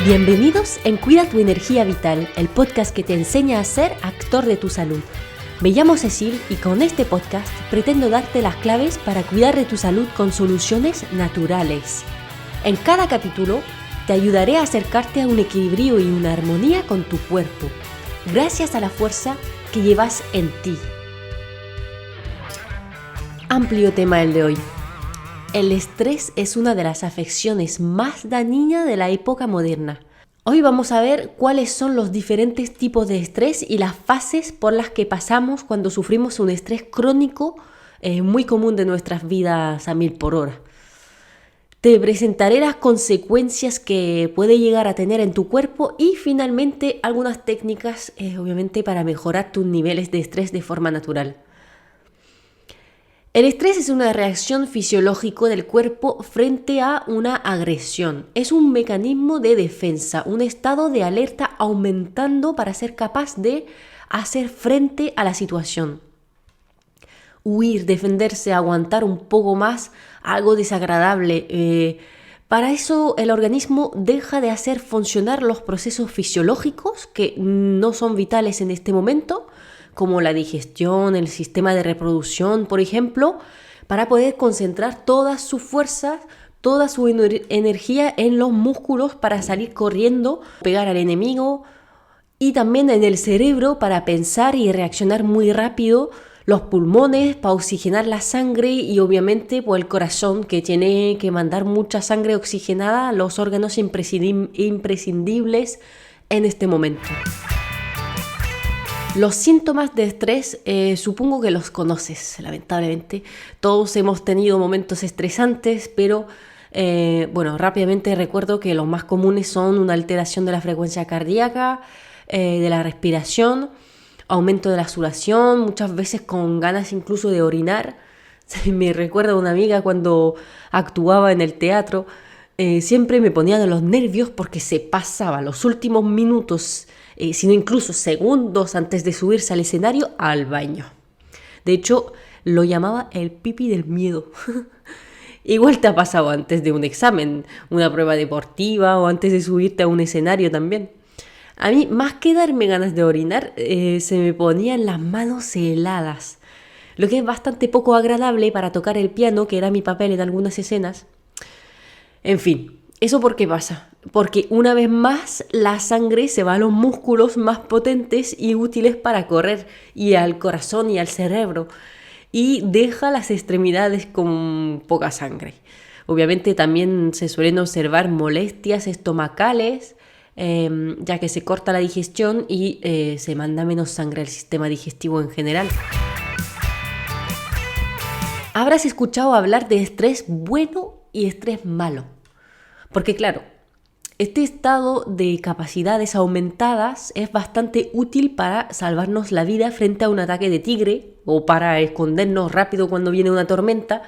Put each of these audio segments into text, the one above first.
Bienvenidos en Cuida tu Energía Vital, el podcast que te enseña a ser actor de tu salud. Me llamo Cecil y con este podcast pretendo darte las claves para cuidar de tu salud con soluciones naturales. En cada capítulo te ayudaré a acercarte a un equilibrio y una armonía con tu cuerpo, gracias a la fuerza que llevas en ti. Amplio tema el de hoy. El estrés es una de las afecciones más dañinas de la época moderna. Hoy vamos a ver cuáles son los diferentes tipos de estrés y las fases por las que pasamos cuando sufrimos un estrés crónico muy común de nuestras vidas a 1000 por hora. Te presentaré las consecuencias que puede llegar a tener en tu cuerpo y finalmente algunas técnicas, obviamente, para mejorar tus niveles de estrés de forma natural. El estrés es una reacción fisiológica del cuerpo frente a una agresión. Es un mecanismo de defensa, un estado de alerta aumentando para ser capaz de hacer frente a la situación. Huir, defenderse, aguantar un poco más algo desagradable. Para eso el organismo deja de hacer funcionar los procesos fisiológicos que no son vitales en este momento, como la digestión, el sistema de reproducción, por ejemplo, para poder concentrar todas sus fuerzas, toda su energía en los músculos para salir corriendo, pegar al enemigo, y también en el cerebro para pensar y reaccionar muy rápido, los pulmones para oxigenar la sangre y obviamente el corazón, que tiene que mandar mucha sangre oxigenada a los órganos imprescindibles en este momento. Los síntomas de estrés supongo que los conoces, lamentablemente. Todos hemos tenido momentos estresantes, pero rápidamente recuerdo que los más comunes son una alteración de la frecuencia cardíaca, de la respiración, aumento de la sudoración, muchas veces con ganas incluso de orinar. Me recuerdo una amiga cuando actuaba en el teatro, siempre me ponía de los nervios porque se pasaba los últimos minutos, sino incluso segundos antes de subirse al escenario, al baño. De hecho, lo llamaba el pipí del miedo. Igual te ha pasado antes de un examen, una prueba deportiva o antes de subirte a un escenario también. A mí, más que darme ganas de orinar, se me ponían las manos heladas, lo que es bastante poco agradable para tocar el piano, que era mi papel en algunas escenas. En fin, ¿eso por qué pasa? Porque una vez más la sangre se va a los músculos más potentes y útiles para correr, y al corazón y al cerebro, y deja las extremidades con poca sangre. Obviamente también se suelen observar molestias estomacales, ya que se corta la digestión y se manda menos sangre al sistema digestivo en general. Habrás escuchado hablar de estrés bueno y estrés malo. Porque claro, este estado de capacidades aumentadas es bastante útil para salvarnos la vida frente a un ataque de tigre o para escondernos rápido cuando viene una tormenta.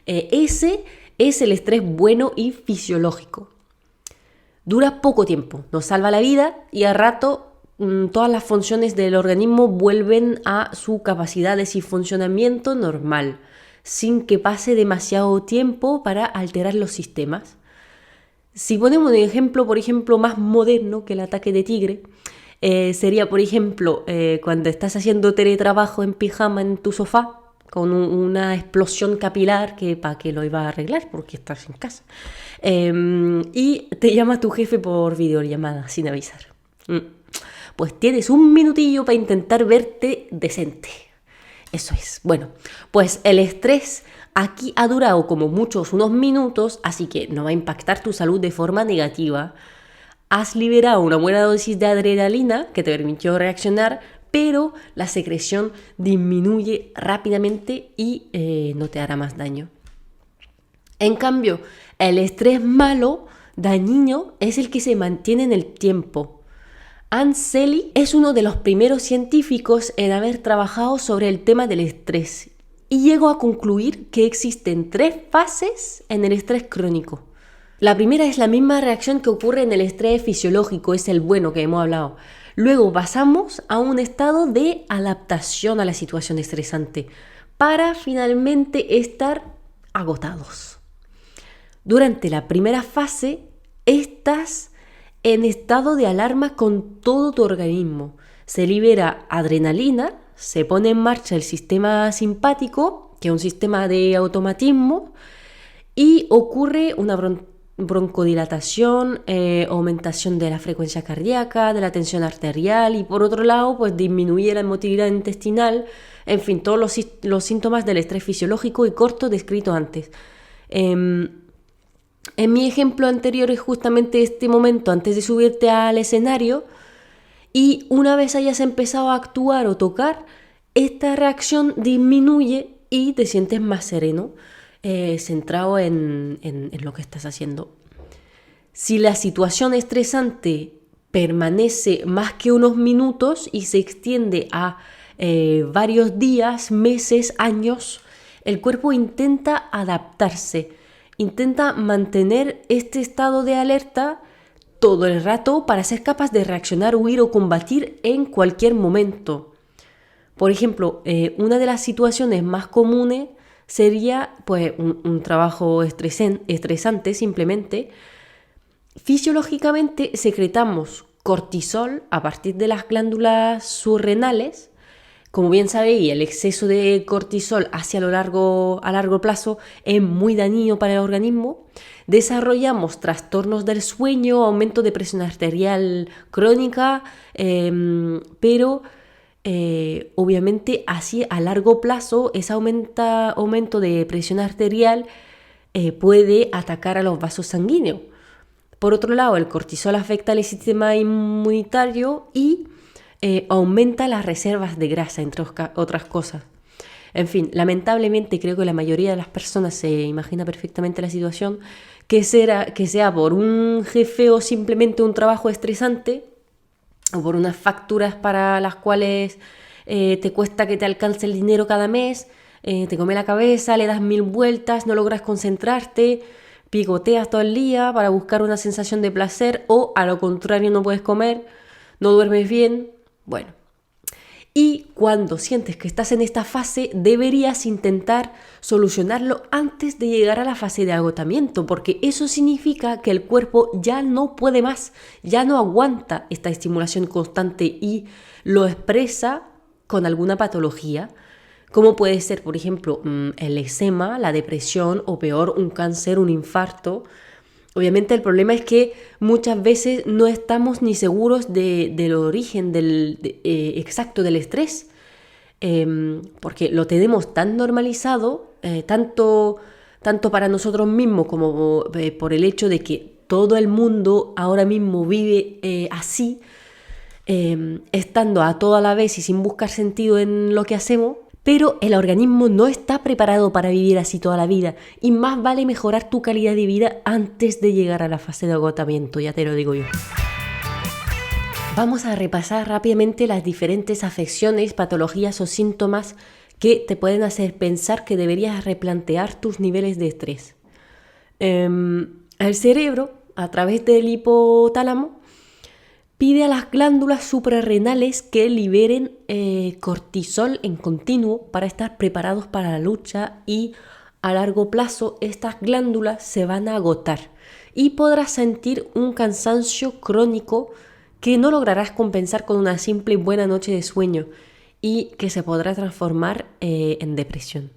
Ese es el estrés bueno y fisiológico. Dura poco tiempo, nos salva la vida y al rato todas las funciones del organismo vuelven a su capacidades y funcionamiento normal, sin que pase demasiado tiempo para alterar los sistemas. Si ponemos un ejemplo, por ejemplo, más moderno que el ataque de tigre, sería, por ejemplo, cuando estás haciendo teletrabajo en pijama en tu sofá, con una explosión capilar que para qué lo iba a arreglar porque estás en casa, y te llama tu jefe por videollamada sin avisar. Pues tienes un minutillo para intentar verte decente. Eso es. Bueno, pues el estrés aquí ha durado como muchos unos minutos, así que no va a impactar tu salud de forma negativa. Has liberado una buena dosis de adrenalina que te permitió reaccionar, pero la secreción disminuye rápidamente y no te hará más daño. En cambio, el estrés malo, dañino, es el que se mantiene en el tiempo. Anseli es uno de los primeros científicos en haber trabajado sobre el tema del estrés y llegó a concluir que existen 3 fases en el estrés crónico. La primera es la misma reacción que ocurre en el estrés fisiológico, es el bueno que hemos hablado. Luego pasamos a un estado de adaptación a la situación estresante para finalmente estar agotados. Durante la primera fase, estas en estado de alarma con todo tu organismo. Se libera adrenalina, se pone en marcha el sistema simpático, que es un sistema de automatismo, y ocurre una broncodilatación, aumentación de la frecuencia cardíaca, de la tensión arterial y por otro lado, pues disminuye la motilidad intestinal, en fin, todos los síntomas del estrés fisiológico y corto descrito antes. En mi ejemplo anterior es justamente este momento antes de subirte al escenario y una vez hayas empezado a actuar o tocar, esta reacción disminuye y te sientes más sereno, centrado en lo que estás haciendo. Si la situación estresante permanece más que unos minutos y se extiende a varios días, meses, años, el cuerpo intenta adaptarse, intenta mantener este estado de alerta todo el rato para ser capaz de reaccionar, huir o combatir en cualquier momento. Por ejemplo, una de las situaciones más comunes sería pues, un trabajo estresante simplemente. Fisiológicamente secretamos cortisol a partir de las glándulas suprarrenales. Como bien sabéis, el exceso de cortisol a largo plazo es muy dañino para el organismo. Desarrollamos trastornos del sueño, aumento de presión arterial crónica, pero obviamente así a largo plazo ese aumento de presión arterial puede atacar a los vasos sanguíneos. Por otro lado, el cortisol afecta al sistema inmunitario y aumenta las reservas de grasa, entre otras cosas. En fin, lamentablemente creo que la mayoría de las personas se imagina perfectamente la situación, que sea por un jefe o simplemente un trabajo estresante, o por unas facturas para las cuales te cuesta que te alcance el dinero cada mes, te come la cabeza, le das 1000 vueltas, no logras concentrarte, picoteas todo el día para buscar una sensación de placer o a lo contrario no puedes comer, no duermes bien. Bueno, y cuando sientes que estás en esta fase, deberías intentar solucionarlo antes de llegar a la fase de agotamiento, porque eso significa que el cuerpo ya no puede más, ya no aguanta esta estimulación constante y lo expresa con alguna patología, como puede ser, por ejemplo, el eczema, la depresión o peor, un cáncer, un infarto. Obviamente el problema es que muchas veces no estamos ni seguros del origen exacto del estrés, porque lo tenemos tan normalizado, tanto para nosotros mismos como por el hecho de que todo el mundo ahora mismo vive así, estando a toda la vez y sin buscar sentido en lo que hacemos. Pero el organismo no está preparado para vivir así toda la vida y más vale mejorar tu calidad de vida antes de llegar a la fase de agotamiento, ya te lo digo yo. Vamos a repasar rápidamente las diferentes afecciones, patologías o síntomas que te pueden hacer pensar que deberías replantear tus niveles de estrés. El cerebro, a través del hipotálamo, pide a las glándulas suprarrenales que liberen cortisol en continuo para estar preparados para la lucha y a largo plazo estas glándulas se van a agotar y podrás sentir un cansancio crónico que no lograrás compensar con una simple y buena noche de sueño y que se podrá transformar en depresión.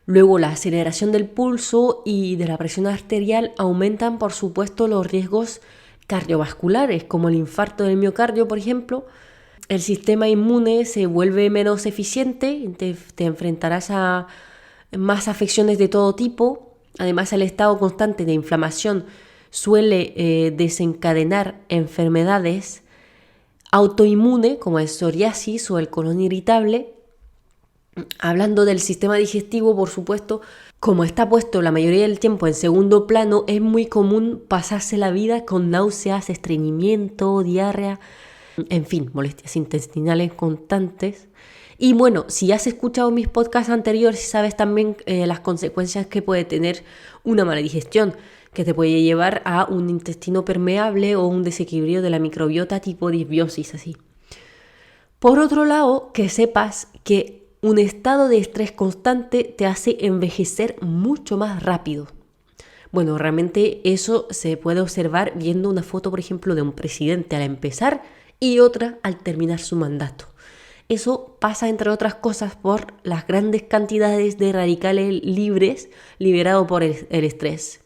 Luego la aceleración del pulso y de la presión arterial aumentan por supuesto los riesgos cardiovasculares, como el infarto del miocardio, por ejemplo. El sistema inmune se vuelve menos eficiente, te enfrentarás a más afecciones de todo tipo. Además, el estado constante de inflamación suele desencadenar enfermedades autoinmunes, como el psoriasis o el colon irritable. Hablando del sistema digestivo, por supuesto, como está puesto la mayoría del tiempo en segundo plano, es muy común pasarse la vida con náuseas, estreñimiento, diarrea, en fin, molestias intestinales constantes. Y bueno, si has escuchado mis podcasts anteriores, sabes también las consecuencias que puede tener una mala digestión, que te puede llevar a un intestino permeable o un desequilibrio de la microbiota tipo disbiosis, así. Por otro lado, que sepas que un estado de estrés constante te hace envejecer mucho más rápido. Bueno, realmente eso se puede observar viendo una foto, por ejemplo, de un presidente al empezar y otra al terminar su mandato. Eso pasa, entre otras cosas, por las grandes cantidades de radicales libres liberados por el estrés.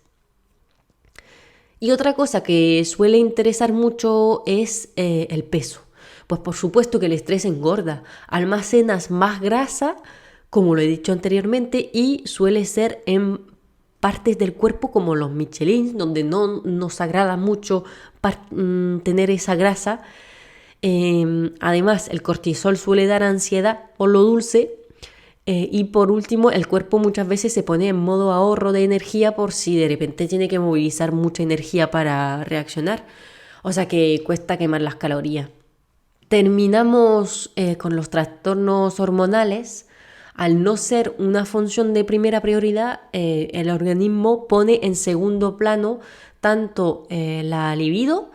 Y otra cosa que suele interesar mucho es el peso. Pues por supuesto que el estrés engorda, almacenas más grasa, como lo he dicho anteriormente, y suele ser en partes del cuerpo como los Michelin, donde no nos agrada mucho tener esa grasa. Además, el cortisol suele dar ansiedad por lo dulce. Y por último, el cuerpo muchas veces se pone en modo ahorro de energía por si de repente tiene que movilizar mucha energía para reaccionar. O sea que cuesta quemar las calorías. Terminamos con los trastornos hormonales. Al no ser una función de primera prioridad, el organismo pone en segundo plano tanto la libido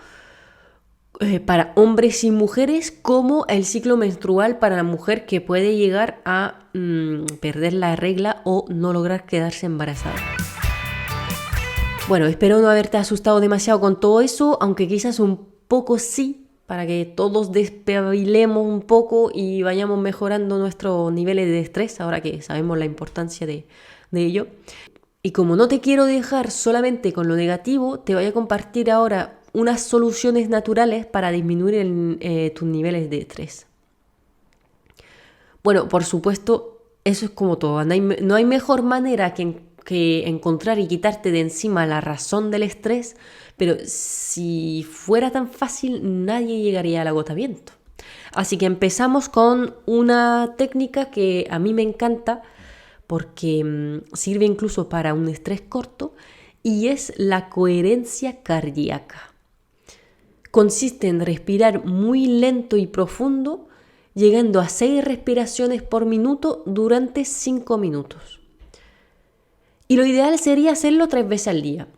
para hombres y mujeres como el ciclo menstrual para la mujer, que puede llegar a perder la regla o no lograr quedarse embarazada. Bueno, espero no haberte asustado demasiado con todo eso, aunque quizás un poco sí, para que todos despabilemos un poco y vayamos mejorando nuestros niveles de estrés, ahora que sabemos la importancia de ello. Y como no te quiero dejar solamente con lo negativo, te voy a compartir ahora unas soluciones naturales para disminuir tus niveles de estrés. Bueno, por supuesto, eso es como todo. No hay mejor manera que encontrar y quitarte de encima la razón del estrés, pero si fuera tan fácil, nadie llegaría al agotamiento. Así que empezamos con una técnica que a mí me encanta porque sirve incluso para un estrés corto, y es la coherencia cardíaca. Consiste en respirar muy lento y profundo, llegando a 6 respiraciones por minuto durante 5 minutos. Y lo ideal sería hacerlo 3 veces al día.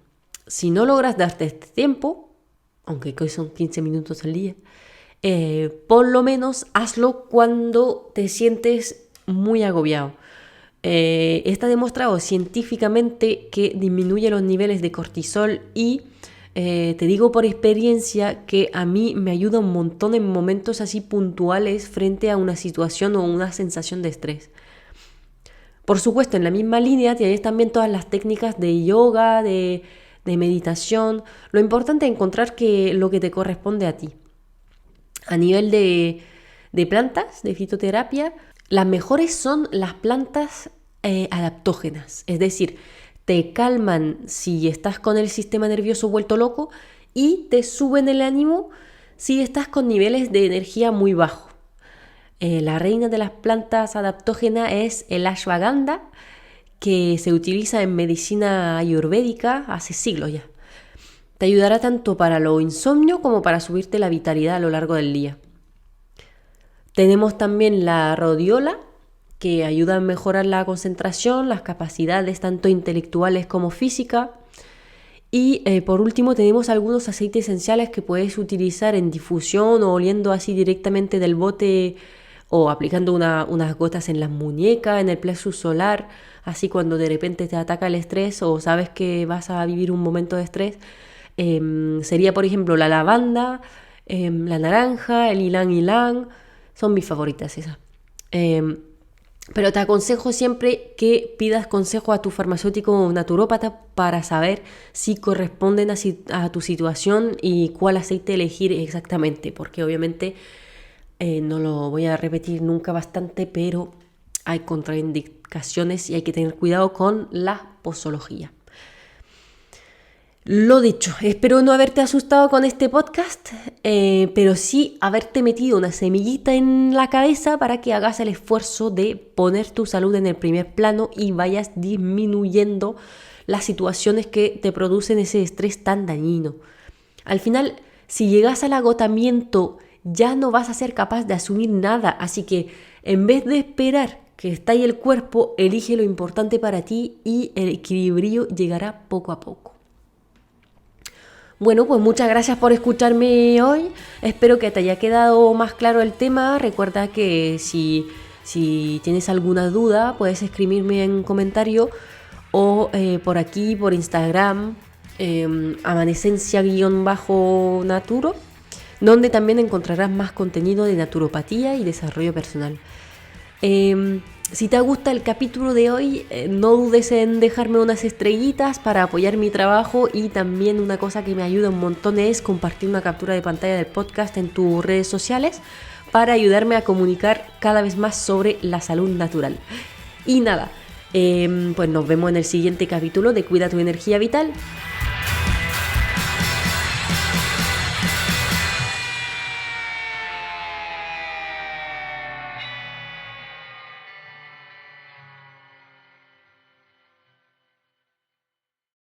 Si no logras darte este tiempo, aunque hoy son 15 minutos al día, por lo menos hazlo cuando te sientes muy agobiado. Está demostrado científicamente que disminuye los niveles de cortisol y te digo por experiencia que a mí me ayuda un montón en momentos así puntuales frente a una situación o una sensación de estrés. Por supuesto, en la misma línea tienes también todas las técnicas de yoga, de meditación. Lo importante es encontrar lo que te corresponde a ti. A nivel de plantas, de fitoterapia, las mejores son las plantas adaptógenas, es decir, te calman si estás con el sistema nervioso vuelto loco y te suben el ánimo si estás con niveles de energía muy bajos. La reina de las plantas adaptógenas es el ashwagandha, que se utiliza en medicina ayurvédica hace siglos ya. Te ayudará tanto para lo insomnio como para subirte la vitalidad a lo largo del día. Tenemos también la rhodiola, que ayuda a mejorar la concentración, las capacidades tanto intelectuales como físicas. Y por último tenemos algunos aceites esenciales que puedes utilizar en difusión o oliendo así directamente del bote, o aplicando unas gotas en las muñecas, en el plexus solar, así cuando de repente te ataca el estrés o sabes que vas a vivir un momento de estrés. Sería, por ejemplo, la lavanda, la naranja, el ylang ylang, son mis favoritas esas. Pero te aconsejo siempre que pidas consejo a tu farmacéutico o naturópata para saber si corresponden a tu situación y cuál aceite elegir exactamente, porque obviamente no lo voy a repetir nunca bastante, pero hay contraindicaciones y hay que tener cuidado con la posología. Lo dicho, espero no haberte asustado con este podcast, pero sí haberte metido una semillita en la cabeza para que hagas el esfuerzo de poner tu salud en el primer plano y vayas disminuyendo las situaciones que te producen ese estrés tan dañino. Al final, si llegas al agotamiento, ya no vas a ser capaz de asumir nada, así que en vez de esperar que estalle el cuerpo, elige lo importante para ti y el equilibrio llegará poco a poco. Bueno, pues muchas gracias por escucharme hoy. Espero que te haya quedado más claro el tema. Recuerda que si tienes alguna duda, puedes escribirme en un comentario o por aquí, por Instagram, amanecencia_naturo, donde también encontrarás más contenido de naturopatía y desarrollo personal. Si te gusta el capítulo de hoy, no dudes en dejarme unas estrellitas para apoyar mi trabajo, y también una cosa que me ayuda un montón es compartir una captura de pantalla del podcast en tus redes sociales para ayudarme a comunicar cada vez más sobre la salud natural. Y nada, pues nos vemos en el siguiente capítulo de Cuida tu energía vital.